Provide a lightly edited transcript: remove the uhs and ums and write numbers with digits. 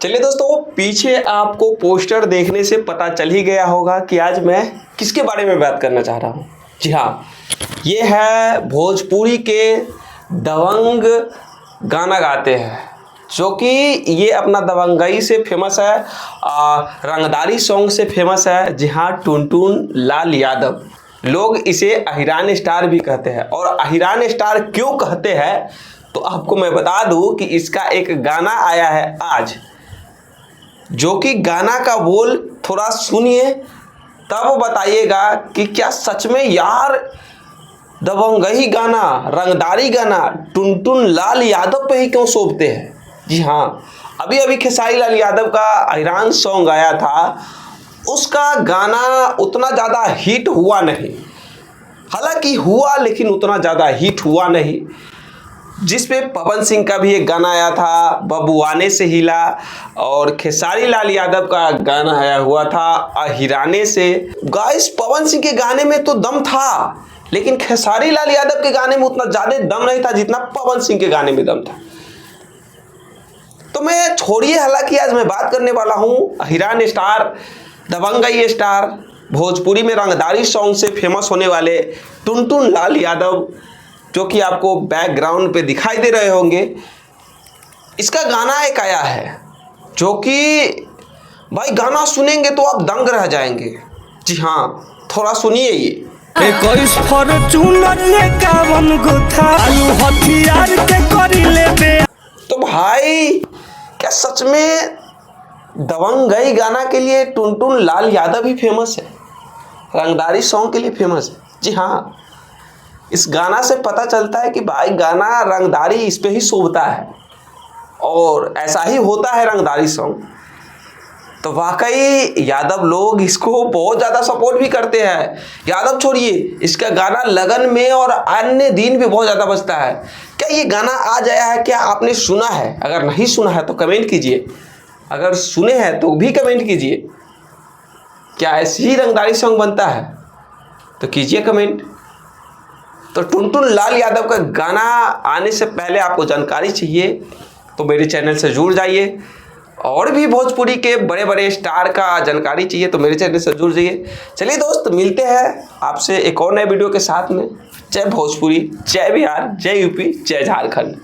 चलिए दोस्तों, पीछे आपको पोस्टर देखने से पता चल ही गया होगा कि आज मैं किसके बारे में बात करना चाह रहा हूँ। जी हाँ, ये है भोजपुरी के दबंग गाना गाते हैं, जो कि ये अपना दबंगई से फेमस है, रंगदारी सॉन्ग से फेमस है। जी हाँ, टुनटुन लाल यादव। लोग इसे अहिरान स्टार भी कहते हैं। और अहिरान स्टार क्यों कहते हैं तो आपको मैं बता दूं कि इसका एक गाना आया है आज, जो कि गाना का बोल थोड़ा सुनिए, तब बताइएगा कि क्या सच में यार दबंगई गाना, रंगदारी गाना टुनटुन लाल यादव पे ही क्यों सौंपते हैं। जी हाँ, अभी अभी खेसारी लाल यादव का अहिरान सॉन्ग आया था, उसका गाना उतना ज़्यादा हिट हुआ नहीं। हालांकि हुआ, लेकिन उतना ज़्यादा हिट हुआ नहीं। जिस पे पवन सिंह का भी एक गाना आया था, बबुआने से हिला, और खेसारी लाल यादव का गाना आया हुआ था अहिराने से। गाइस, पवन सिंह के गाने में तो दम था, लेकिन खेसारी लाल यादव के गाने में उतना ज़्यादा दम नहीं था जितना पवन सिंह के गाने में दम था। तो मैं छोड़िए, हालांकि आज मैं बात करने वाला हूँ अहिरान स्टार, दबंगई स्टार, भोजपुरी में रंगदारी सॉन्ग से फेमस होने वाले टुनटुन लाल यादव, जो कि आपको बैकग्राउंड पे दिखाई दे रहे होंगे। इसका गाना एक आया है, जो कि भाई गाना सुनेंगे तो आप दंग रह जाएंगे। जी हाँ, थोड़ा सुनिए ये। 21 फॉर्च्यूनर लेकावन गुथा आलू हथियार के करी लेबे। तो भाई, क्या सच में दबंगई गाना के लिए टुनटुन लाल यादव ही फेमस है, रंगदारी सॉन्ग के लिए फेमस है। जी हाँ, इस गाना से पता चलता है कि भाई गाना रंगदारी इस पे ही शोभता है, और ऐसा ही होता है रंगदारी सॉन्ग। तो वाकई यादव लोग इसको बहुत ज़्यादा सपोर्ट भी करते हैं। यादव छोड़िए, इसका गाना लगन में और अन्य दिन भी बहुत ज़्यादा बजता है। क्या ये गाना आज आया है, क्या आपने सुना है? अगर नहीं सुना है तो कमेंट कीजिए, अगर सुने हैं तो भी कमेंट कीजिए। क्या ऐसी ही रंगदारी सॉन्ग बनता है तो कीजिए कमेंट। तो टुनटुन लाल यादव का गाना आने से पहले आपको जानकारी चाहिए तो मेरे चैनल से जुड़ जाइए, और भी भोजपुरी के बड़े बड़े स्टार का जानकारी चाहिए तो मेरे चैनल से जुड़ जाइए। चलिए दोस्त, मिलते हैं आपसे एक और नए वीडियो के साथ में। जय भोजपुरी, जय बिहार, जय यूपी, जय झारखंड।